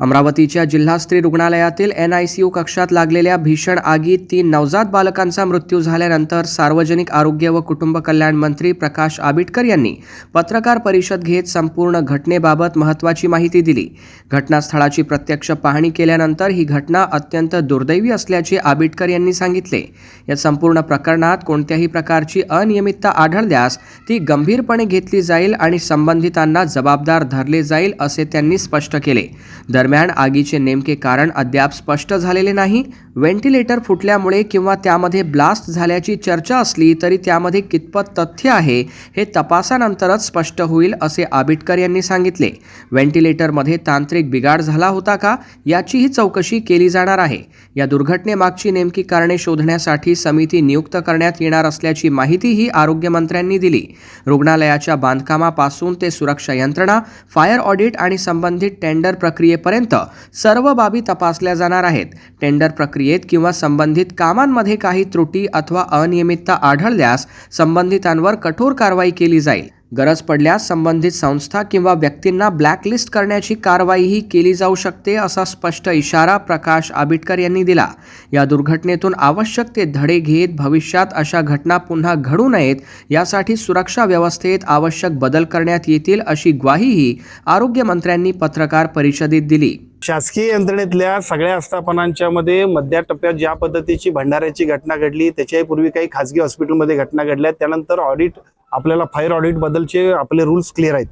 अमरावतीच्या जिल्हा स्त्री रुग्णालयातील NICU कक्षात लागलेल्या भीषण आगीत 3 नवजात बालकांचा मृत्यू झाल्यानंतर सार्वजनिक आरोग्य व कुटुंब कल्याण मंत्री प्रकाश आबिटकर यांनी पत्रकार परिषद घेत संपूर्ण घटनेबाबत महत्त्वाची माहिती दिली। घटनास्थळाची प्रत्यक्ष पाहणी केल्यानंतर ही घटना अत्यंत दुर्दैवी असल्याचे आबिटकर यांनी सांगितले। या संपूर्ण प्रकरणात कोणत्याही प्रकारची अनियमितता आढळल्यास ती गंभीरपणे घेतली जाईल आणि संबंधितांना जबाबदार धरले जाईल असे त्यांनी स्पष्ट केले। दरम्यान आगीचे नेमके कारण अद्याप स्पष्ट झालेले नाही। व्हेंटिलेटर फुटल्यामुळे किंवा त्यामध्ये ब्लास्ट झाल्याची चर्चा असली तरी त्यामध्ये कितपत तथ्य आहे हे तपासानंतरच स्पष्ट होईल असे आबिटकर यांनी सांगितले। व्हेंटिलेटरमध्ये तांत्रिक बिघाड झाला होता का याचीही चौकशी केली जाणार आहे। या दुर्घटनेमागची नेमकी कारणे शोधण्यासाठी समिती नियुक्त करण्यात येणार असल्याची माहितीही आरोग्यमंत्र्यांनी दिली। रुग्णालयाच्या बांधकामापासून ते सुरक्षा यंत्रणा, फायर ऑडिट आणि संबंधित टेंडर प्रक्रियेपर्यंत सर्व बाबी तपासल्या जाणार आहेत। टेंडर प्रक्रियेत किंवा संबंधित कामांमध्ये काही त्रुटी अथवा अनियमितता आढळल्यास संबंधितांवर कठोर कारवाई केली जाईल। गरज पडल्यास संबंधित संस्था किंवा व्यक्तींना ब्लॅकलिस्ट करण्याची कारवाईही केली जाऊ शकते असा स्पष्ट इशारा प्रकाश आबिटकर यांनी दिला। या दुर्घटनेतून आवश्यक ते धडे घेत भविष्यात अशा घटना पुन्हा घडू नयेत यासाठी सुरक्षा व्यवस्थेत आवश्यक बदल करण्यात येतील अशी ग्वाहीही आरोग्यमंत्र्यांनी पत्रकार परिषदेत दिली। शासकीय यंत्रणेतल्या सगळ्या आस्थापनांच्या मध्ये मध्य टप्प्यात ज्या पद्धतीची भंडाऱ्याची घटना घडली, त्याच्याही पूर्वी काही खासगी हॉस्पिटलमध्ये घटना घडल्या, त्यानंतर ऑडिट आपल्याला फायर ऑडिट बद्दलचे आपले रूल्स क्लिअर आहेत।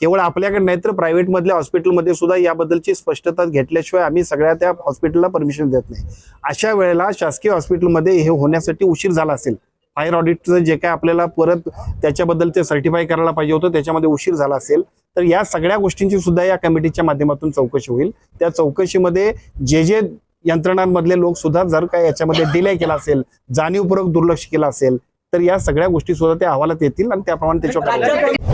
केवळ आपल्याकडे नाही तर प्रायव्हेट मधल्या हॉस्पिटलमध्ये सुद्धा याबद्दलची स्पष्टता घेतल्याशिवाय आम्ही सगळ्या त्या हॉस्पिटलला परमिशन देत नाही। अशा वेळेला शासकीय हॉस्पिटलमध्ये हे होण्यासाठी उशीर झाला असेल, फायर ऑडिटचं जे काय आपल्याला परत त्याच्याबद्दल ते सर्टिफाय करायला पाहिजे होतं त्याच्यामध्ये उशीर झाला असेल, तर या सगळ्या गोष्टींची सुद्धा या कमिटीच्या माध्यमातून चौकशी होईल। त्या चौकशीमध्ये जे यंत्रणांमधले लोक सुद्धा जर काय याच्यामध्ये डिले केला असेल, जाणीवपूर्वक दुर्लक्ष केलं असेल, तर या सगळ्या गोष्टी सुद्धा त्या अहवालात येतील आणि त्याप्रमाणे त्याच्यावर